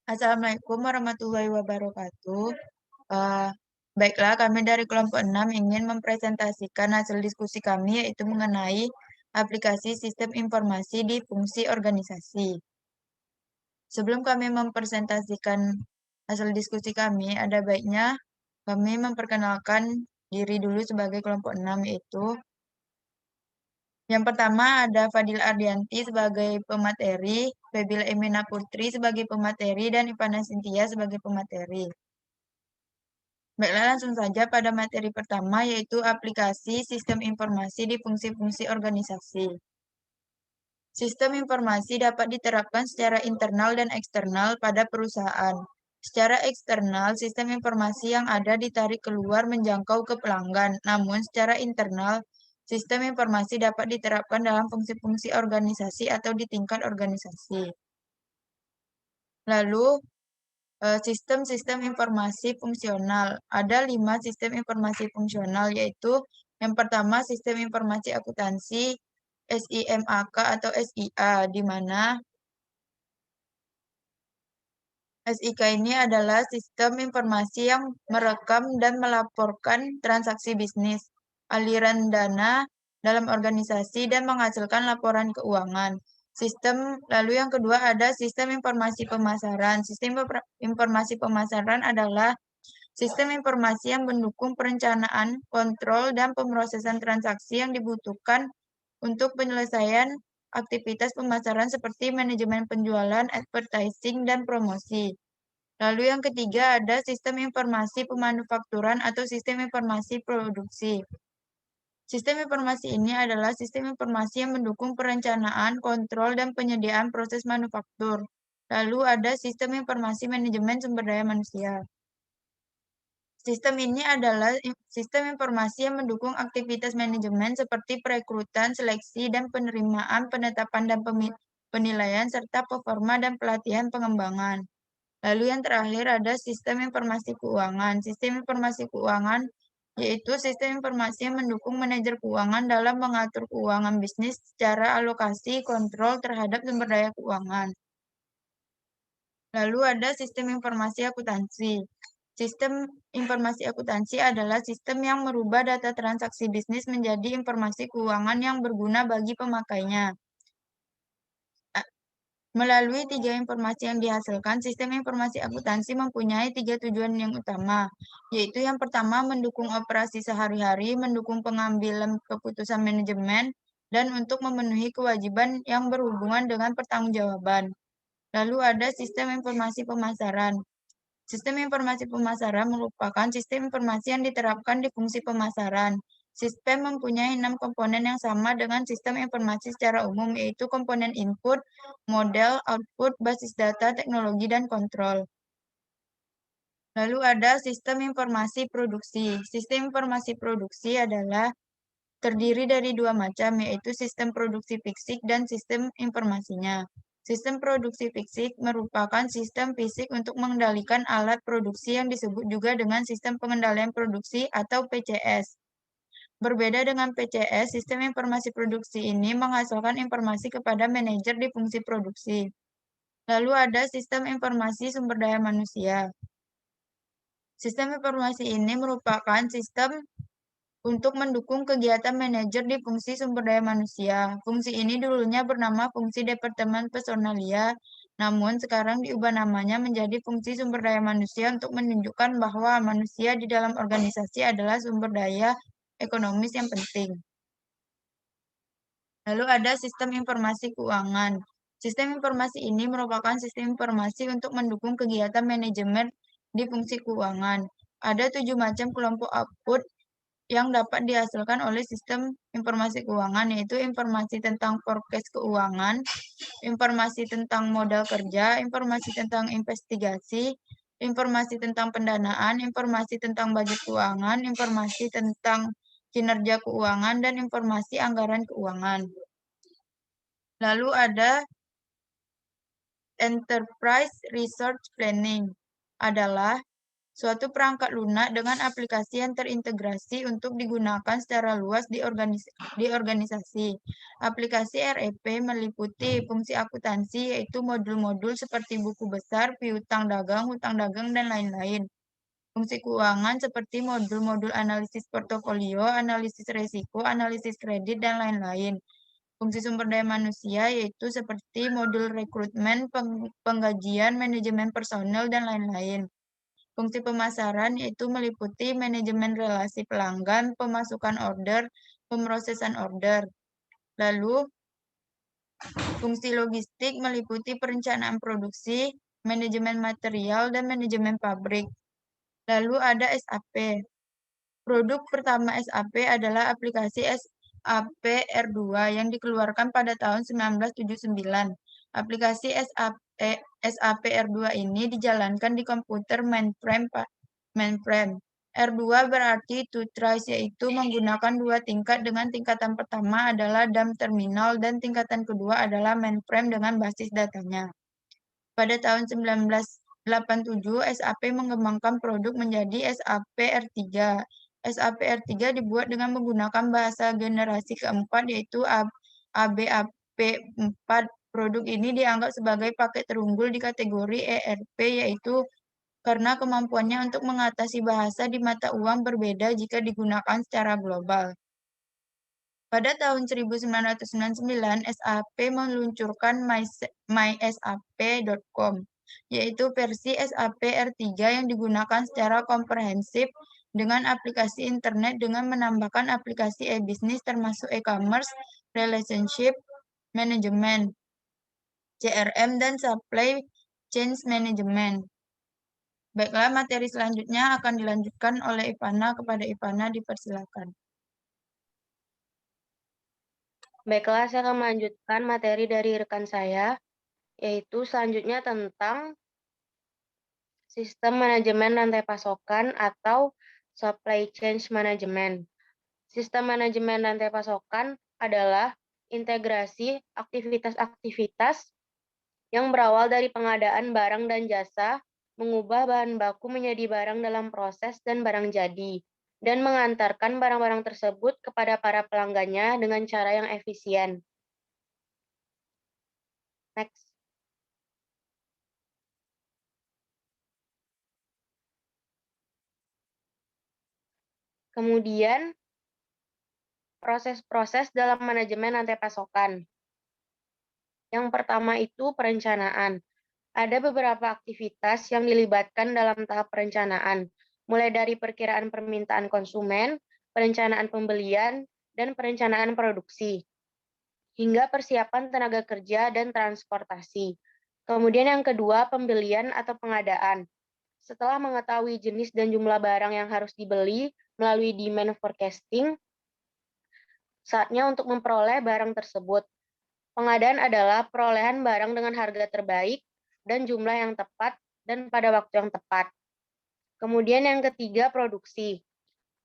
Assalamualaikum warahmatullahi wabarakatuh. Eh, Baiklah, kami dari kelompok 6 ingin mempresentasikan hasil diskusi kami, yaitu mengenai aplikasi sistem informasi di fungsi organisasi. Sebelum kami mempresentasikan hasil diskusi kami, ada baiknya kami memperkenalkan diri dulu sebagai kelompok 6, yaitu yang pertama ada Fadil Ardianti sebagai pemateri, Febila Emina Putri sebagai pemateri, dan Ivana Sintia sebagai pemateri. Baiklah, langsung saja pada materi pertama, yaitu aplikasi sistem informasi di fungsi-fungsi organisasi. Sistem informasi dapat diterapkan secara internal dan eksternal pada perusahaan. Secara eksternal, sistem informasi yang ada ditarik keluar menjangkau ke pelanggan. Namun, secara internal, sistem informasi dapat diterapkan dalam fungsi-fungsi organisasi atau di tingkat organisasi. Lalu, sistem-sistem informasi fungsional. Ada 5 sistem informasi fungsional, yaitu yang pertama sistem informasi akuntansi SIMAK atau SIA, di mana SIK ini adalah sistem informasi yang merekam dan melaporkan transaksi bisnis, aliran dana dalam organisasi, dan menghasilkan laporan keuangan. Lalu yang kedua ada sistem informasi pemasaran. Sistem informasi pemasaran adalah sistem informasi yang mendukung perencanaan, kontrol, dan pemrosesan transaksi yang dibutuhkan untuk penyelesaian aktivitas pemasaran seperti manajemen penjualan, advertising, dan promosi. Lalu yang ketiga ada sistem informasi pemanufakturan atau sistem informasi produksi. Sistem informasi ini adalah sistem informasi yang mendukung perencanaan, kontrol, dan penyediaan proses manufaktur. Lalu ada sistem informasi manajemen sumber daya manusia. Sistem ini adalah sistem informasi yang mendukung aktivitas manajemen seperti perekrutan, seleksi, dan penerimaan, penetapan, dan penilaian, serta performa dan pelatihan pengembangan. Lalu yang terakhir ada sistem informasi keuangan. Sistem informasi keuangan yaitu sistem informasi yang mendukung manajer keuangan dalam mengatur keuangan bisnis secara alokasi kontrol terhadap sumber daya keuangan. Lalu ada sistem informasi akuntansi. Sistem informasi akuntansi adalah sistem yang merubah data transaksi bisnis menjadi informasi keuangan yang berguna bagi pemakainya. Melalui 3 informasi yang dihasilkan, sistem informasi akuntansi mempunyai 3 tujuan yang utama, yaitu yang pertama mendukung operasi sehari-hari, mendukung pengambilan keputusan manajemen, dan untuk memenuhi kewajiban yang berhubungan dengan pertanggungjawaban. Lalu ada sistem informasi pemasaran. Sistem informasi pemasaran merupakan sistem informasi yang diterapkan di fungsi pemasaran. Sistem mempunyai 6 komponen yang sama dengan sistem informasi secara umum, yaitu komponen input, model, output, basis data, teknologi, dan kontrol. Lalu ada sistem informasi produksi. Sistem informasi produksi adalah terdiri dari 2 macam, yaitu sistem produksi fisik dan sistem informasinya. Sistem produksi fisik merupakan sistem fisik untuk mengendalikan alat produksi yang disebut juga dengan sistem pengendalian produksi atau PCS. Berbeda dengan PCS, sistem informasi produksi ini menghasilkan informasi kepada manajer di fungsi produksi. Lalu ada sistem informasi sumber daya manusia. Sistem informasi ini merupakan sistem untuk mendukung kegiatan manajer di fungsi sumber daya manusia. Fungsi ini dulunya bernama fungsi Departemen Personalia, namun sekarang diubah namanya menjadi fungsi sumber daya manusia untuk menunjukkan bahwa manusia di dalam organisasi adalah sumber daya ekonomis yang penting. Lalu ada sistem informasi keuangan. Sistem informasi ini merupakan sistem informasi untuk mendukung kegiatan manajemen di fungsi keuangan. Ada 7 macam kelompok output yang dapat dihasilkan oleh sistem informasi keuangan, yaitu informasi tentang forecast keuangan, informasi tentang modal kerja, informasi tentang investigasi, informasi tentang pendanaan, informasi tentang budget keuangan, informasi tentang kinerja keuangan, dan informasi anggaran keuangan. Lalu ada Enterprise Resource Planning adalah suatu perangkat lunak dengan aplikasi yang terintegrasi untuk digunakan secara luas di organisasi. Aplikasi REP meliputi fungsi akuntansi, yaitu modul-modul seperti buku besar, piutang dagang, hutang dagang, dan lain-lain. Fungsi keuangan seperti modul-modul analisis portofolio, analisis resiko, analisis kredit, dan lain-lain. Fungsi sumber daya manusia yaitu seperti modul rekrutmen, penggajian, manajemen personel, dan lain-lain. Fungsi pemasaran yaitu meliputi manajemen relasi pelanggan, pemasukan order, pemrosesan order. Lalu, fungsi logistik meliputi perencanaan produksi, manajemen material, dan manajemen pabrik. Lalu ada SAP. Produk pertama SAP adalah aplikasi SAP R2 yang dikeluarkan pada tahun 1979. Aplikasi SAP R2 ini dijalankan di komputer mainframe. R2 berarti to trace, yaitu menggunakan dua tingkat dengan tingkatan pertama adalah DAM terminal dan tingkatan kedua adalah mainframe dengan basis datanya. Pada tahun 1987, SAP mengembangkan produk menjadi SAP R3. SAP R3 dibuat dengan menggunakan bahasa generasi keempat, yaitu ABAP4. Produk ini dianggap sebagai paket terunggul di kategori ERP, yaitu karena kemampuannya untuk mengatasi bahasa di mata uang berbeda jika digunakan secara global. Pada tahun 1999, SAP meluncurkan mysap.com, yaitu versi SAP R3 yang digunakan secara komprehensif dengan aplikasi internet dengan menambahkan aplikasi e-bisnis termasuk e-commerce, relationship management, CRM, dan supply chain management. Baiklah, materi selanjutnya akan dilanjutkan oleh Ivana. Kepada Ivana, dipersilakan. Baiklah, saya akan melanjutkan materi dari rekan saya, yaitu selanjutnya tentang sistem manajemen rantai pasokan atau supply chain management. Sistem manajemen rantai pasokan adalah integrasi aktivitas-aktivitas yang berawal dari pengadaan barang dan jasa, mengubah bahan baku menjadi barang dalam proses dan barang jadi, dan mengantarkan barang-barang tersebut kepada para pelanggannya dengan cara yang efisien. Next. Kemudian, proses-proses dalam manajemen rantai pasokan. Yang pertama itu perencanaan. Ada beberapa aktivitas yang dilibatkan dalam tahap perencanaan, mulai dari perkiraan permintaan konsumen, perencanaan pembelian, dan perencanaan produksi, hingga persiapan tenaga kerja dan transportasi. Kemudian yang kedua, pembelian atau pengadaan. Setelah mengetahui jenis dan jumlah barang yang harus dibeli melalui demand forecasting, saatnya untuk memperoleh barang tersebut. Pengadaan adalah perolehan barang dengan harga terbaik dan jumlah yang tepat dan pada waktu yang tepat. Kemudian yang ketiga, produksi.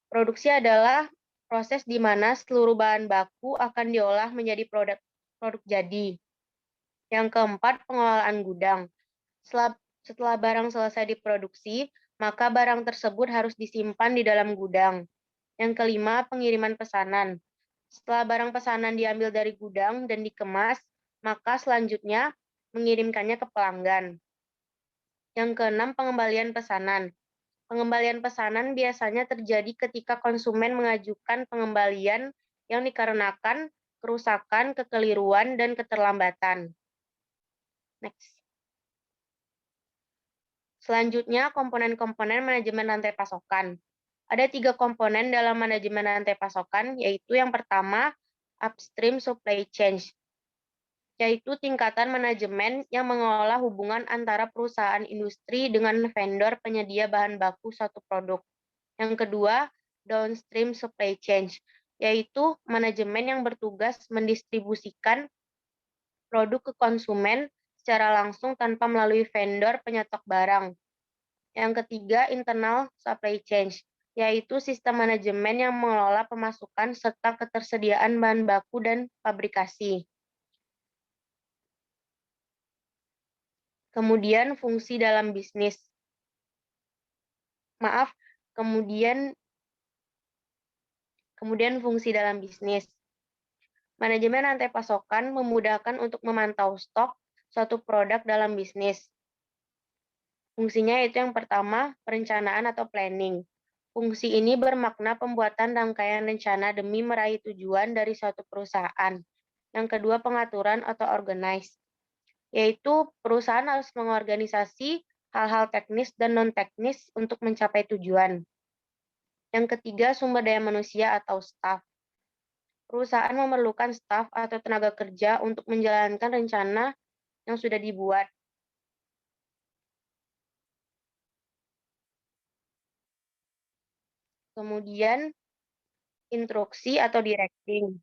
Produksi adalah proses di mana seluruh bahan baku akan diolah menjadi produk jadi. Yang keempat, pengelolaan gudang. Setelah barang selesai diproduksi, maka barang tersebut harus disimpan di dalam gudang. Yang kelima, pengiriman pesanan. Setelah barang pesanan diambil dari gudang dan dikemas, maka selanjutnya mengirimkannya ke pelanggan. Yang keenam, pengembalian pesanan. Pengembalian pesanan biasanya terjadi ketika konsumen mengajukan pengembalian yang dikarenakan kerusakan, kekeliruan, dan keterlambatan. Next. Selanjutnya, komponen-komponen manajemen rantai pasokan. Ada 3 komponen dalam manajemen rantai pasokan, yaitu yang pertama, upstream supply chain, yaitu tingkatan manajemen yang mengelola hubungan antara perusahaan industri dengan vendor penyedia bahan baku suatu produk. Yang kedua, downstream supply chain, yaitu manajemen yang bertugas mendistribusikan produk ke konsumen secara langsung tanpa melalui vendor penyetok barang. Yang ketiga, internal supply chain, yaitu sistem manajemen yang mengelola pemasukan serta ketersediaan bahan baku dan fabrikasi. Kemudian, fungsi dalam bisnis. kemudian fungsi dalam bisnis. Manajemen rantai pasokan memudahkan untuk memantau stok suatu produk dalam bisnis. Fungsinya itu yang pertama, perencanaan atau planning. Fungsi ini bermakna pembuatan rangkaian rencana demi meraih tujuan dari suatu perusahaan. Yang kedua, pengaturan atau organize, yaitu perusahaan harus mengorganisasi hal-hal teknis dan non-teknis untuk mencapai tujuan. Yang ketiga, sumber daya manusia atau staff. Perusahaan memerlukan staf atau tenaga kerja untuk menjalankan rencana yang sudah dibuat. Kemudian, instruksi atau directing.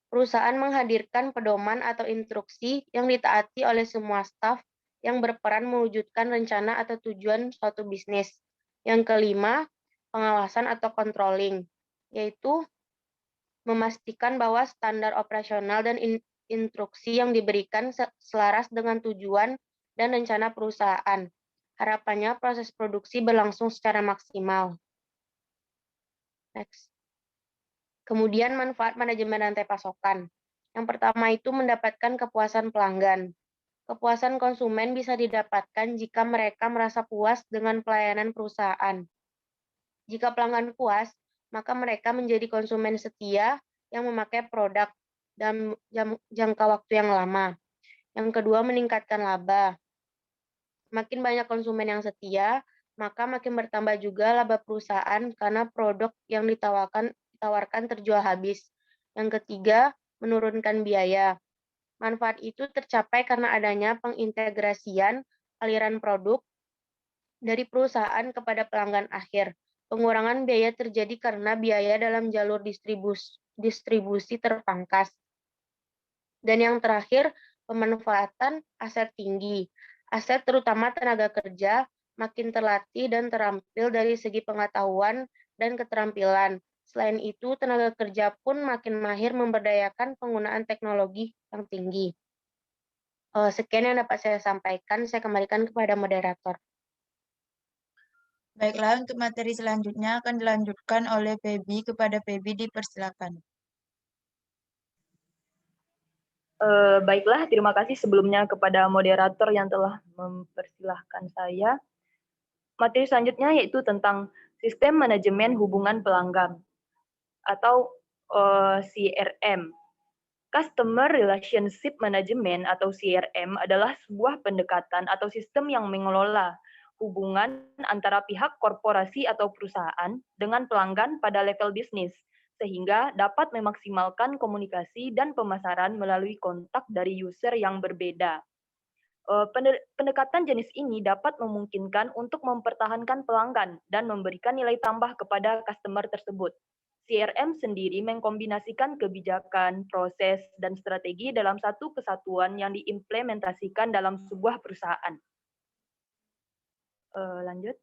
Perusahaan menghadirkan pedoman atau instruksi yang ditaati oleh semua staf yang berperan mewujudkan rencana atau tujuan suatu bisnis. Yang kelima, pengawasan atau controlling, yaitu memastikan bahwa standar operasional dan instruksi yang diberikan selaras dengan tujuan dan rencana perusahaan. Harapannya proses produksi berlangsung secara maksimal. Next. Kemudian manfaat manajemen rantai pasokan. Yang pertama itu mendapatkan kepuasan pelanggan. Kepuasan konsumen bisa didapatkan jika mereka merasa puas dengan pelayanan perusahaan. Jika pelanggan puas, maka mereka menjadi konsumen setia yang memakai produk dalam jangka waktu yang lama. Yang kedua, meningkatkan laba. Makin banyak konsumen yang setia, maka makin bertambah juga laba perusahaan karena produk yang ditawarkan terjual habis. Yang ketiga, menurunkan biaya. Manfaat itu tercapai karena adanya pengintegrasian aliran produk dari perusahaan kepada pelanggan akhir. Pengurangan biaya terjadi karena biaya dalam jalur distribusi terpangkas. Dan yang terakhir, pemanfaatan aset tinggi. Aset terutama tenaga kerja makin terlatih dan terampil dari segi pengetahuan dan keterampilan. Selain itu, tenaga kerja pun makin mahir memberdayakan penggunaan teknologi yang tinggi. Sekian yang dapat saya sampaikan, saya kembalikan kepada moderator. Baiklah, untuk materi selanjutnya akan dilanjutkan oleh Febi. Kepada Febi, dipersilakan. Baiklah, terima kasih sebelumnya kepada moderator yang telah mempersilahkan saya. Materi selanjutnya yaitu tentang sistem manajemen hubungan pelanggan atau CRM. Customer Relationship Management atau CRM adalah sebuah pendekatan atau sistem yang mengelola hubungan antara pihak korporasi atau perusahaan dengan pelanggan pada level bisnis, sehingga dapat memaksimalkan komunikasi dan pemasaran melalui kontak dari user yang berbeda. Pendekatan jenis ini dapat memungkinkan untuk mempertahankan pelanggan dan memberikan nilai tambah kepada customer tersebut. CRM sendiri mengkombinasikan kebijakan, proses, dan strategi dalam satu kesatuan yang diimplementasikan dalam sebuah perusahaan. Lanjut.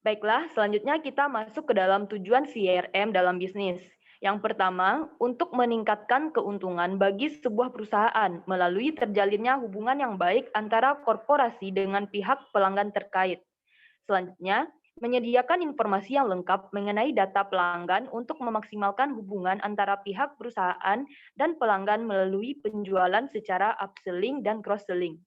Baiklah, selanjutnya kita masuk ke dalam tujuan CRM dalam bisnis. Yang pertama, untuk meningkatkan keuntungan bagi sebuah perusahaan melalui terjalinnya hubungan yang baik antara korporasi dengan pihak pelanggan terkait. Selanjutnya, menyediakan informasi yang lengkap mengenai data pelanggan untuk memaksimalkan hubungan antara pihak perusahaan dan pelanggan melalui penjualan secara upselling dan cross-selling.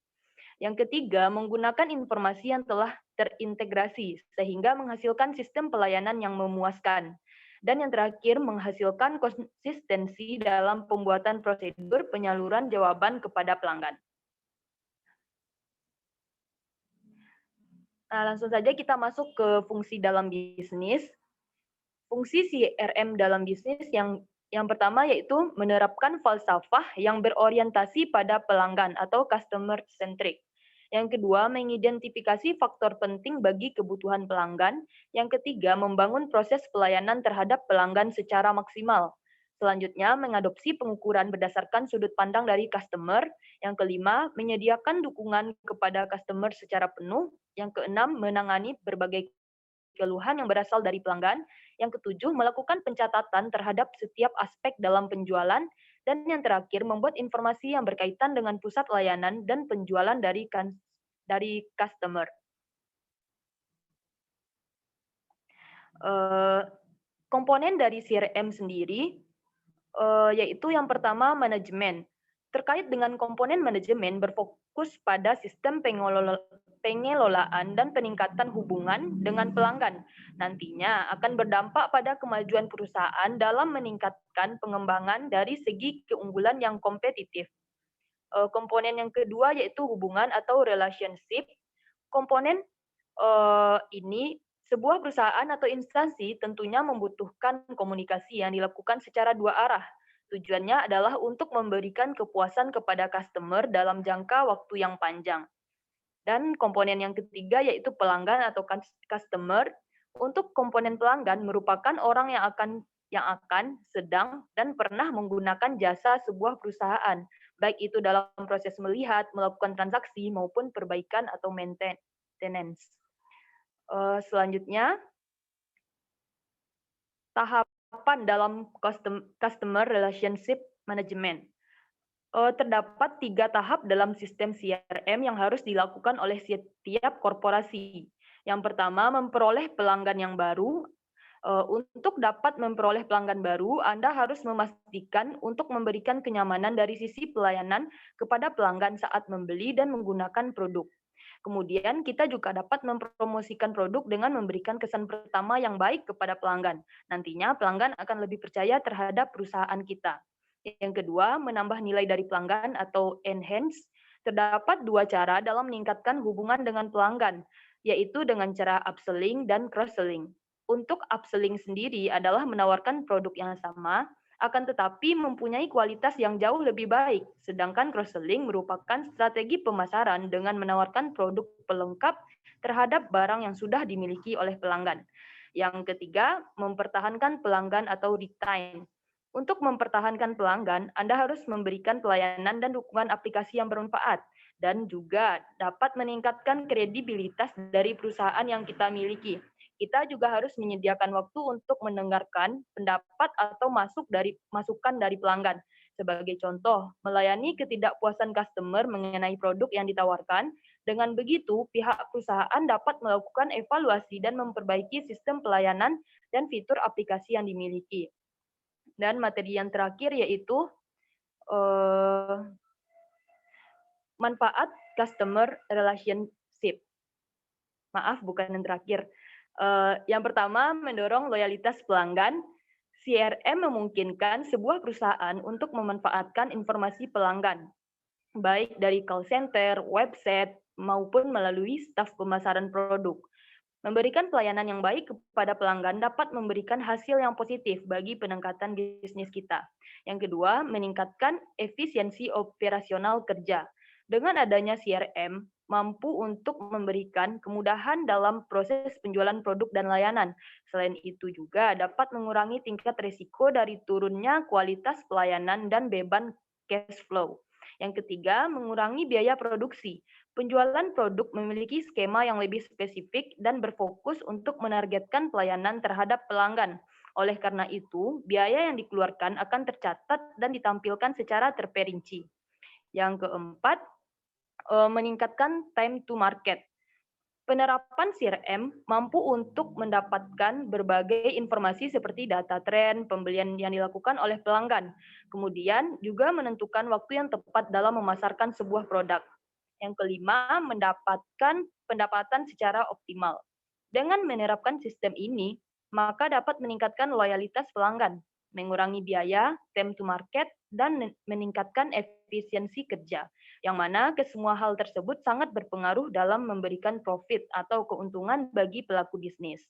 Yang ketiga, menggunakan informasi yang telah terintegrasi sehingga menghasilkan sistem pelayanan yang memuaskan. Dan yang terakhir, menghasilkan konsistensi dalam pembuatan prosedur penyaluran jawaban kepada pelanggan. Nah, langsung saja kita masuk ke fungsi dalam bisnis. Fungsi CRM dalam bisnis yang pertama yaitu menerapkan falsafah yang berorientasi pada pelanggan atau customer centric. Yang kedua, mengidentifikasi faktor penting bagi kebutuhan pelanggan. Yang ketiga, membangun proses pelayanan terhadap pelanggan secara maksimal. Selanjutnya, mengadopsi pengukuran berdasarkan sudut pandang dari customer. Yang kelima, menyediakan dukungan kepada customer secara penuh. Yang keenam, menangani berbagai keluhan yang berasal dari pelanggan. Yang ketujuh, melakukan pencatatan terhadap setiap aspek dalam penjualan. Dan yang terakhir, membuat informasi yang berkaitan dengan pusat layanan dan penjualan dari customer. Komponen dari CRM sendiri, yaitu yang pertama manajemen. Terkait dengan komponen manajemen berfokus pada sistem pengelolaan dan peningkatan hubungan dengan pelanggan. Nantinya akan berdampak pada kemajuan perusahaan dalam meningkatkan pengembangan dari segi keunggulan yang kompetitif. Komponen yang kedua yaitu hubungan atau relationship. Komponen ini sebuah perusahaan atau instansi tentunya membutuhkan komunikasi yang dilakukan secara dua arah. Tujuannya adalah untuk memberikan kepuasan kepada customer dalam jangka waktu yang panjang. Dan komponen yang ketiga yaitu pelanggan atau customer. Untuk komponen pelanggan merupakan orang yang akan, sedang, dan pernah menggunakan jasa sebuah perusahaan, baik itu dalam proses melihat, melakukan transaksi, maupun perbaikan atau maintenance. Selanjutnya, tahapan dalam customer relationship management. Terdapat 3 tahap dalam sistem CRM yang harus dilakukan oleh setiap korporasi. Yang pertama, memperoleh pelanggan yang baru. Untuk dapat memperoleh pelanggan baru, Anda harus memastikan untuk memberikan kenyamanan dari sisi pelayanan kepada pelanggan saat membeli dan menggunakan produk. Kemudian kita juga dapat mempromosikan produk dengan memberikan kesan pertama yang baik kepada pelanggan. Nantinya pelanggan akan lebih percaya terhadap perusahaan kita. Yang kedua, menambah nilai dari pelanggan atau enhance. Terdapat 2 cara dalam meningkatkan hubungan dengan pelanggan, yaitu dengan cara upselling dan cross-selling. Untuk upselling sendiri adalah menawarkan produk yang sama, akan tetapi mempunyai kualitas yang jauh lebih baik. Sedangkan cross-selling merupakan strategi pemasaran dengan menawarkan produk pelengkap terhadap barang yang sudah dimiliki oleh pelanggan. Yang ketiga, mempertahankan pelanggan atau retain. Untuk mempertahankan pelanggan, Anda harus memberikan pelayanan dan dukungan aplikasi yang bermanfaat, dan juga dapat meningkatkan kredibilitas dari perusahaan yang kita miliki. Kita juga harus menyediakan waktu untuk mendengarkan pendapat atau masukan dari pelanggan. Sebagai contoh, melayani ketidakpuasan customer mengenai produk yang ditawarkan. Dengan begitu, pihak perusahaan dapat melakukan evaluasi dan memperbaiki sistem pelayanan dan fitur aplikasi yang dimiliki. Dan materi yang terakhir yaitu manfaat customer relationship. Maaf, bukan yang terakhir. Yang pertama, mendorong loyalitas pelanggan. CRM memungkinkan sebuah perusahaan untuk memanfaatkan informasi pelanggan, baik dari call center, website, maupun melalui staf pemasaran produk. Memberikan pelayanan yang baik kepada pelanggan dapat memberikan hasil yang positif bagi peningkatan bisnis kita. Yang kedua, meningkatkan efisiensi operasional kerja. Dengan adanya CRM, mampu untuk memberikan kemudahan dalam proses penjualan produk dan layanan. Selain itu juga dapat mengurangi tingkat risiko dari turunnya kualitas pelayanan dan beban cash flow. Yang ketiga, mengurangi biaya produksi. Penjualan produk memiliki skema yang lebih spesifik dan berfokus untuk menargetkan pelayanan terhadap pelanggan. Oleh karena itu, biaya yang dikeluarkan akan tercatat dan ditampilkan secara terperinci. Yang keempat, meningkatkan time to market. Penerapan CRM mampu untuk mendapatkan berbagai informasi seperti data tren, pembelian yang dilakukan oleh pelanggan. Kemudian juga menentukan waktu yang tepat dalam memasarkan sebuah produk. Yang kelima, mendapatkan pendapatan secara optimal. Dengan menerapkan sistem ini, maka dapat meningkatkan loyalitas pelanggan, mengurangi biaya, time to market, dan meningkatkan efisiensi kerja, yang mana kesemua hal tersebut sangat berpengaruh dalam memberikan profit atau keuntungan bagi pelaku bisnis.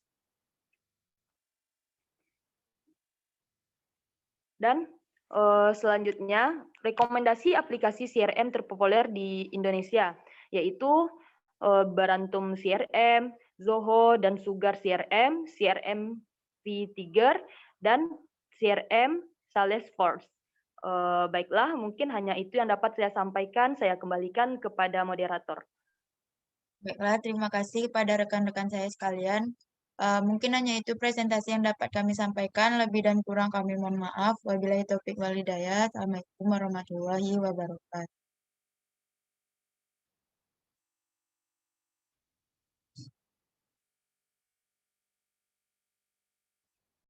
Dan selanjutnya, rekomendasi aplikasi CRM terpopuler di Indonesia, yaitu Barantum CRM, Zoho, dan Sugar CRM, CRM V-Tiger, dan CRM Salesforce. Baiklah, mungkin hanya itu yang dapat saya sampaikan. Saya kembalikan kepada moderator. Baiklah, terima kasih kepada rekan-rekan saya sekalian. Mungkin hanya itu presentasi yang dapat kami sampaikan. Lebih dan kurang kami mohon maaf. Wabillahi taufiq wal hidayah. Assalamualaikum warahmatullahi wabarakatuh.